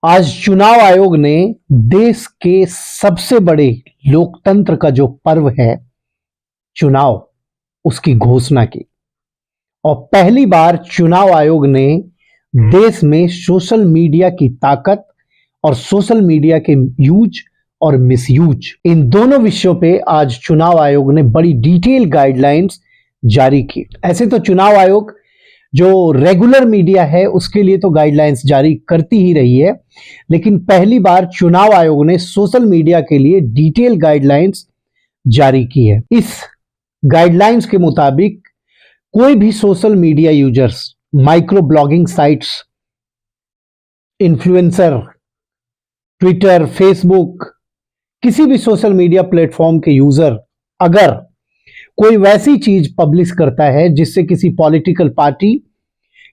आज चुनाव आयोग ने देश के सबसे बड़े लोकतंत्र का जो पर्व है चुनाव, उसकी घोषणा की। और पहली बार चुनाव आयोग ने देश में सोशल मीडिया की ताकत और सोशल मीडिया के यूज और मिसयूज, इन दोनों विषयों पे आज चुनाव आयोग ने बड़ी डिटेल गाइडलाइंस जारी की। ऐसे तो चुनाव आयोग जो रेगुलर मीडिया है उसके लिए तो गाइडलाइंस जारी करती ही रही है, लेकिन पहली बार चुनाव आयोग ने सोशल मीडिया के लिए डिटेल गाइडलाइंस जारी की है। इस गाइडलाइंस के मुताबिक कोई भी social media users, micro blogging sites, influencer, Twitter, Facebook, किसी भी सोशल मीडिया प्लेटफॉर्म के यूजर अगर कोई वैसी चीज पब्लिश करता है जिससे किसी पॉलिटिकल पार्टी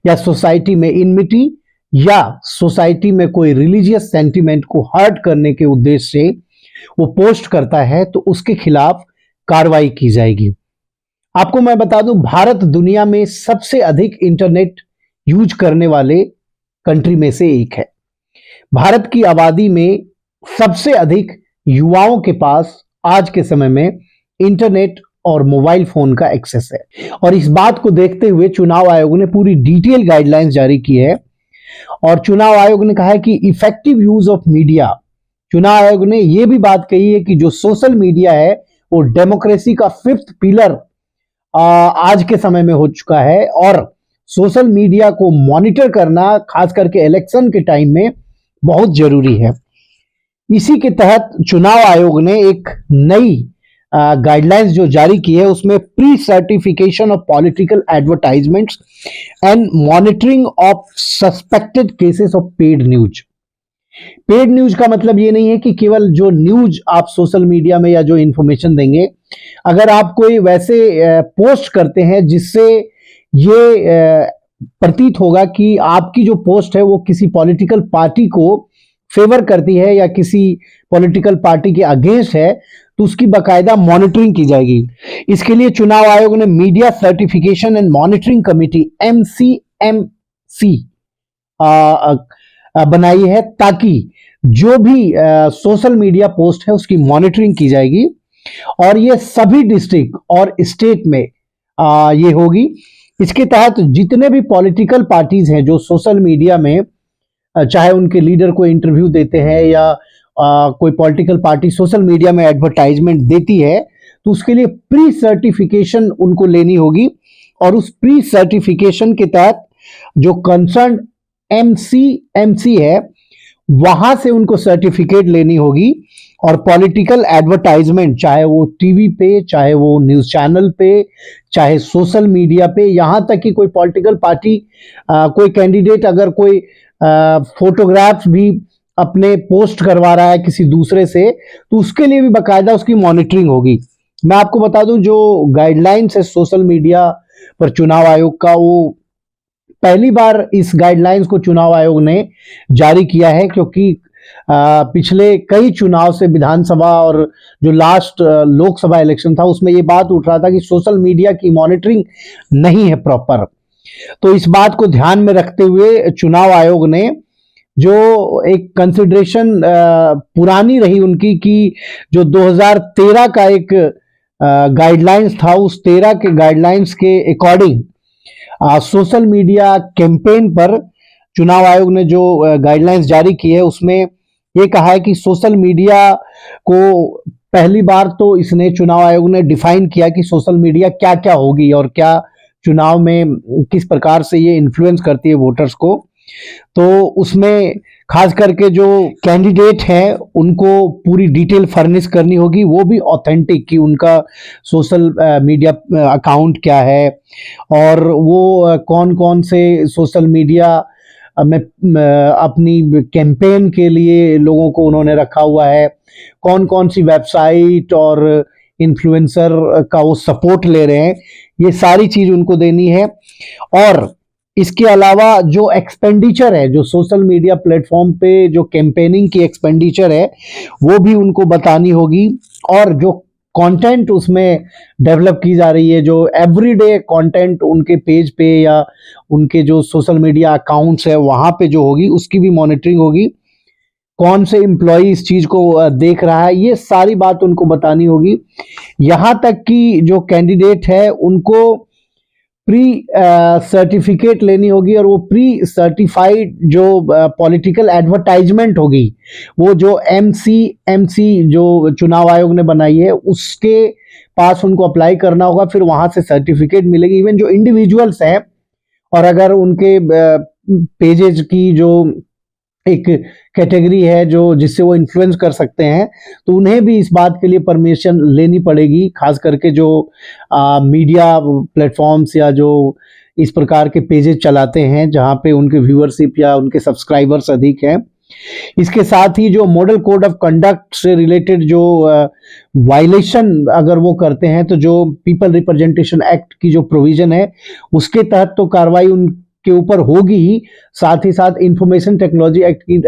या सोसाइटी में इनमिटी या सोसाइटी में कोई रिलीजियस सेंटिमेंट को हर्ट करने के उद्देश्य से वो पोस्ट करता है तो उसके खिलाफ कार्रवाई की जाएगी। आपको मैं बता दूं, भारत दुनिया में सबसे अधिक इंटरनेट यूज करने वाले कंट्री में से एक है। भारत की आबादी में सबसे अधिक युवाओं के पास आज के समय में इंटरनेट और मोबाइल फोन का एक्सेस है। और इस बात को देखते हुए चुनाव आयोग ने पूरी डिटेल गाइडलाइंस जारी की है। और चुनाव आयोग ने कहा है कि इफेक्टिव यूज ऑफ मीडिया, चुनाव आयोग ने यह भी बात कही है कि जो सोशल मीडिया है वो डेमोक्रेसी का फिफ्थ पिलर आज के समय में हो चुका है। और सोशल मीडिया को मॉनिटर करना खास करके इलेक्शन के टाइम में बहुत जरूरी है। इसी के तहत चुनाव आयोग ने एक नई गाइडलाइंस जो जारी की है उसमें pre certification of political advertisements and monitoring of suspected cases of paid news. Paid news का मतलब ये नहीं है कि केवल जो न्यूज आप सोशल मीडिया में या जो इंफॉर्मेशन देंगे, अगर आप कोई वैसे पोस्ट करते हैं जिससे ये प्रतीत होगा कि आपकी जो पोस्ट है वो किसी पॉलिटिकल पार्टी को फेवर करती है या किसी पॉलिटिकल पार्टी के अगेंस्ट है, तो उसकी बाकायदा मॉनिटरिंग की जाएगी। इसके लिए चुनाव आयोग ने media certification and monitoring committee MCMC बनाई है, ताकि जो भी सोशल मीडिया पोस्ट है उसकी मॉनिटरिंग की जाएगी। और ये सभी डिस्ट्रिक्ट और स्टेट में ये होगी। इसके तहत जितने भी पॉलिटिकल पार्टीज हैं जो सोशल मीडिया में चाहे उनके लीडर को इंटरव्यू देते हैं या कोई पॉलिटिकल पार्टी सोशल मीडिया में एडवर्टाइजमेंट देती है, तो उसके लिए प्री सर्टिफिकेशन उनको लेनी होगी। और उस प्री सर्टिफिकेशन के तहत जो कंसर्न MCMC है वहां से उनको सर्टिफिकेट लेनी होगी। और पॉलिटिकल एडवर्टाइजमेंट चाहे वो टीवी पे, चाहे वो न्यूज चैनल पे, चाहे सोशल मीडिया पे, यहां तक कि कोई पॉलिटिकल पार्टी कोई कैंडिडेट अगर कोई फोटोग्राफ्स भी अपने पोस्ट करवा रहा है किसी दूसरे से, तो उसके लिए भी बाकायदा उसकी मॉनिटरिंग होगी। मैं आपको बता दूं, जो गाइडलाइंस है सोशल मीडिया पर चुनाव आयोग का, वो पहली बार इस गाइडलाइंस को चुनाव आयोग ने जारी किया है, क्योंकि पिछले कई चुनाव से विधानसभा और जो लास्ट लोकसभा इलेक्शन था उसमें ये बात उठ रहा था कि सोशल मीडिया की मॉनिटरिंग नहीं है प्रॉपर। तो इस बात को ध्यान में रखते हुए चुनाव आयोग ने जो एक कंसिडरेशन पुरानी रही उनकी कि जो 2013 का एक गाइडलाइंस था, उस 13 के गाइडलाइंस के अकॉर्डिंग सोशल मीडिया कैंपेन पर चुनाव आयोग ने जो गाइडलाइंस जारी की है उसमें ये कहा है कि सोशल मीडिया को पहली बार तो इसने चुनाव आयोग ने डिफाइन किया कि सोशल मीडिया क्या क्या होगी और क्या चुनाव में किस प्रकार से ये इन्फ्लुएंस करती है वोटर्स को। तो उसमें खास करके जो कैंडिडेट हैं उनको पूरी डिटेल फर्निश करनी होगी, वो भी ऑथेंटिक, कि उनका सोशल मीडिया अकाउंट क्या है और वो कौन कौन से सोशल मीडिया में अपनी कैंपेन के लिए लोगों को उन्होंने रखा हुआ है, कौन कौन सी वेबसाइट और इन्फ्लुएंसर का वो सपोर्ट ले रहे हैं, ये सारी चीज उनको देनी है। और इसके अलावा जो एक्सपेंडिचर है, जो सोशल मीडिया प्लेटफॉर्म पे जो कैंपेनिंग की एक्सपेंडिचर है वो भी उनको बतानी होगी। और जो कंटेंट उसमें डेवलप की जा रही है, जो एवरीडे कंटेंट उनके पेज पे या उनके जो सोशल मीडिया अकाउंट्स है वहां पे जो होगी उसकी भी मॉनिटरिंग होगी। कौन से एम्प्लॉय इस चीज को देख रहा है, ये सारी बात उनको बतानी होगी। यहां तक कि जो कैंडिडेट है उनको प्री सर्टिफिकेट लेनी होगी, और वो प्री सर्टिफाइड जो पॉलिटिकल एडवर्टाइजमेंट होगी, वो जो एमसी जो चुनाव आयोग ने बनाई है उसके पास उनको अप्लाई करना होगा, फिर वहां से सर्टिफिकेट मिलेगी। इवन जो इंडिविजुअल्स हैं, और अगर उनके पेजेज की जो एक कैटेगरी है जो जिससे वो इन्फ्लुएंस कर सकते हैं, तो उन्हें भी इस बात के लिए परमिशन लेनी पड़ेगी, खास करके जो मीडिया प्लेटफॉर्म्स या जो इस प्रकार के पेजेस चलाते हैं जहां पे उनके व्यूअरशिप या उनके सब्सक्राइबर्स अधिक हैं। इसके साथ ही जो मॉडल कोड ऑफ कंडक्ट से रिलेटेड जो वायलेशन अगर वो करते हैं, तो जो पीपल रिप्रेजेंटेशन एक्ट की जो प्रोविजन है उसके तहत तो कार्रवाई उनके ऊपर होगी ही, साथ ही साथ इंफॉर्मेशन टेक्नोलॉजी एक्ट की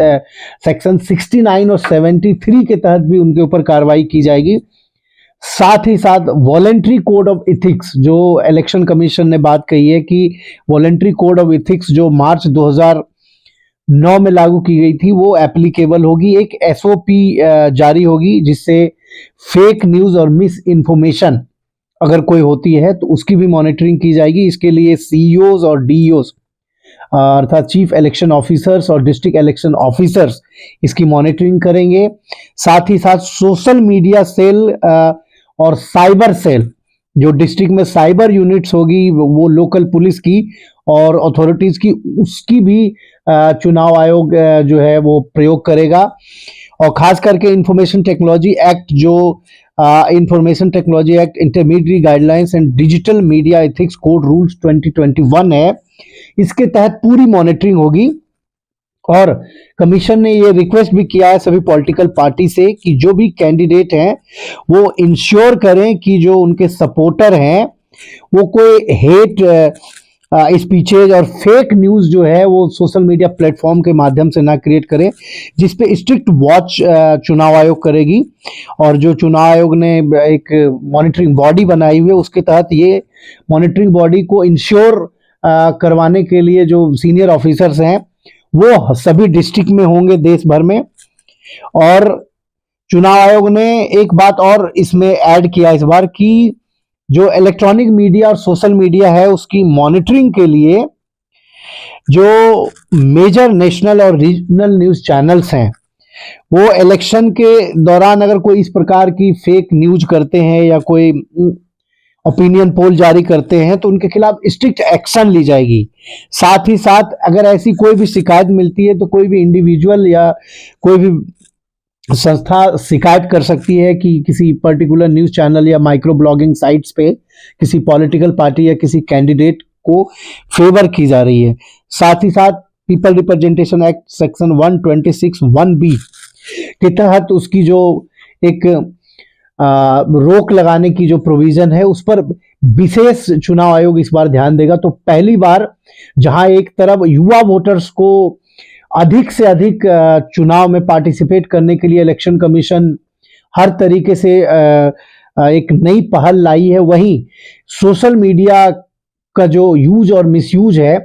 सेक्शन 69 और 73 के तहत भी उनके ऊपर कार्रवाई की जाएगी। साथ ही साथ वॉलेंट्री कोड ऑफ इथिक्स, जो इलेक्शन कमीशन ने बात कही है कि वॉलेंट्री कोड ऑफ इथिक्स जो मार्च 2009 में लागू की गई थी, वो एप्लीकेबल होगी। एक एसओपी जारी होगी जिससे फेक न्यूज और मिस इन्फॉर्मेशन अगर कोई होती है तो उसकी भी मॉनिटरिंग की जाएगी। इसके लिए सीईओज और डीईओज अर्थात चीफ इलेक्शन ऑफिसर्स और डिस्ट्रिक्ट इलेक्शन ऑफिसर्स इसकी मॉनिटरिंग करेंगे। साथ ही साथ सोशल मीडिया सेल और साइबर सेल, जो डिस्ट्रिक्ट में साइबर यूनिट्स होगी वो लोकल पुलिस की और अथॉरिटीज की, उसकी भी चुनाव आयोग जो है वो प्रयोग करेगा। और खास करके इंफॉर्मेशन टेक्नोलॉजी एक्ट, जो information technology act, intermediate guidelines and digital media ethics code rules 2021 है, इसके तहत पूरी मॉनिटरिंग होगी। और कमीशन ने ये रिक्वेस्ट भी किया है सभी पॉलिटिकल पार्टी से कि जो भी कैंडिडेट हैं वो इंश्योर करें कि जो उनके सपोर्टर हैं वो कोई हेट स्पीचेज और फेक न्यूज जो है वो सोशल मीडिया प्लेटफॉर्म के माध्यम से ना क्रिएट करें, जिस पे स्ट्रिक्ट वॉच चुनाव आयोग करेगी। और जो चुनाव आयोग ने एक मॉनिटरिंग बॉडी बनाई हुई है, उसके तहत ये मॉनिटरिंग बॉडी को इंश्योर करवाने के लिए जो सीनियर ऑफिसर्स हैं वो सभी डिस्ट्रिक्ट में होंगे देश भर में। और चुनाव आयोग ने एक बात और इसमें ऐड किया इस बार कि जो इलेक्ट्रॉनिक मीडिया और सोशल मीडिया है उसकी मॉनिटरिंग के लिए जो मेजर नेशनल और रीजनल न्यूज चैनल्स हैं वो इलेक्शन के दौरान अगर कोई इस प्रकार की फेक न्यूज करते हैं या कोई ओपिनियन पोल जारी करते हैं तो उनके खिलाफ स्ट्रिक्ट एक्शन ली जाएगी। साथ ही साथ अगर ऐसी कोई भी शिकायत मिलती है तो कोई भी इंडिविजुअल या कोई भी संस्था शिकायत कर सकती है कि किसी पर्टिकुलर न्यूज चैनल या माइक्रो ब्लॉगिंग साइट्स पे किसी पॉलिटिकल पार्टी या किसी कैंडिडेट को फेवर की जा रही है। साथ ही साथ people representation act section 126(1)(b) के तहत उसकी जो एक रोक लगाने की जो प्रोविजन है उस पर विशेष चुनाव आयोग इस बार ध्यान देगा। तो पहली बार जहां एक तरफ युवा वोटर्स को अधिक से अधिक चुनाव में पार्टिसिपेट करने के लिए इलेक्शन कमीशन हर तरीके से एक नई पहल लाई है, वहीं सोशल मीडिया का जो यूज और मिसयूज है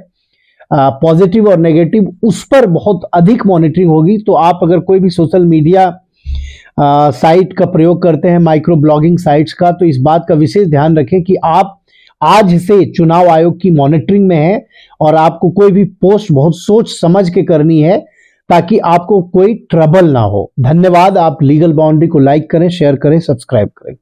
पॉजिटिव और नेगेटिव, उस पर बहुत अधिक मॉनिटरिंग होगी। तो आप अगर कोई भी सोशल मीडिया साइट का प्रयोग करते हैं, माइक्रो ब्लॉगिंग साइट्स का, तो इस बात का विशेष ध्यान रखें कि आप आज से चुनाव आयोग की मॉनिटरिंग में है और आपको कोई भी पोस्ट बहुत सोच समझ के करनी है ताकि आपको कोई ट्रबल ना हो। धन्यवाद। आप लीगल बाउंड्री को लाइक करें, शेयर करें, सब्सक्राइब करें।